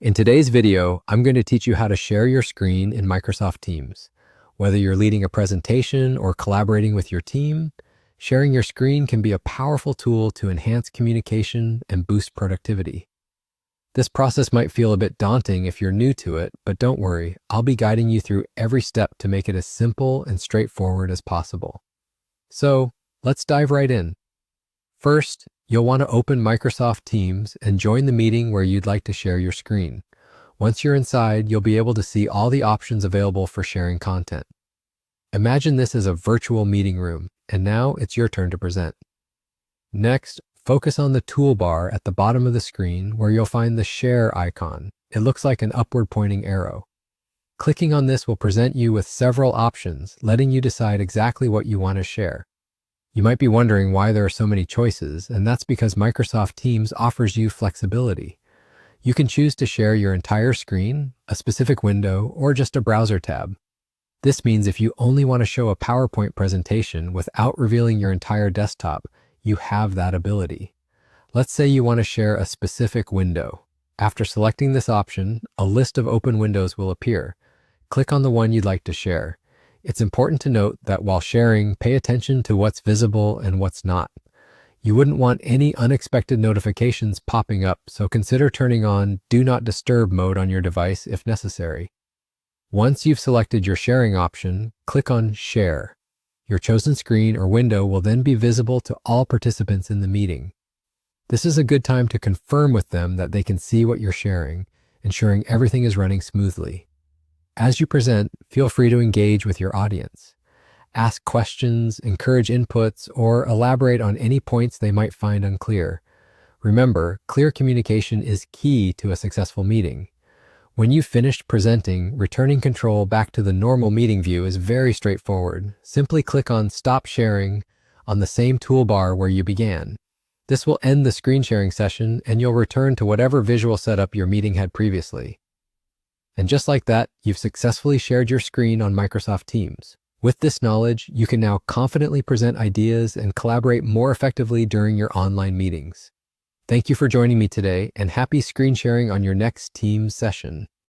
In today's video, I'm going to teach you how to share your screen in Microsoft Teams. Whether you're leading a presentation or collaborating with your team, sharing your screen can be a powerful tool to enhance communication and boost productivity. This process might feel a bit daunting if you're new to it, but don't worry, I'll be guiding you through every step to make it as simple and straightforward as possible. So, let's dive right in. First, you'll want to open Microsoft Teams and join the meeting where you'd like to share your screen. Once you're inside, you'll be able to see all the options available for sharing content. Imagine this as a virtual meeting room, and now it's your turn to present. Next, focus on the toolbar at the bottom of the screen where you'll find the Share icon. It looks like an upward pointing arrow. Clicking on this will present you with several options, letting you decide exactly what you want to share. You might be wondering why there are so many choices, and that's because Microsoft Teams offers you flexibility. You can choose to share your entire screen, a specific window, or just a browser tab. This means if you only want to show a PowerPoint presentation without revealing your entire desktop, you have that ability. Let's say you want to share a specific window. After selecting this option, a list of open windows will appear. Click on the one you'd like to share. It's important to note that while sharing, pay attention to what's visible and what's not. You wouldn't want any unexpected notifications popping up, so consider turning on Do Not Disturb mode on your device if necessary. Once you've selected your sharing option, click on Share. Your chosen screen or window will then be visible to all participants in the meeting. This is a good time to confirm with them that they can see what you're sharing, ensuring everything is running smoothly. As you present, feel free to engage with your audience. Ask questions, encourage inputs, or elaborate on any points they might find unclear. Remember, clear communication is key to a successful meeting. When you've finished presenting, returning control back to the normal meeting view is very straightforward. Simply click on Stop Sharing on the same toolbar where you began. This will end the screen sharing session, and you'll return to whatever visual setup your meeting had previously. And just like that, you've successfully shared your screen on Microsoft Teams. With this knowledge, you can now confidently present ideas and collaborate more effectively during your online meetings. Thank you for joining me today, and happy screen sharing on your next Teams session.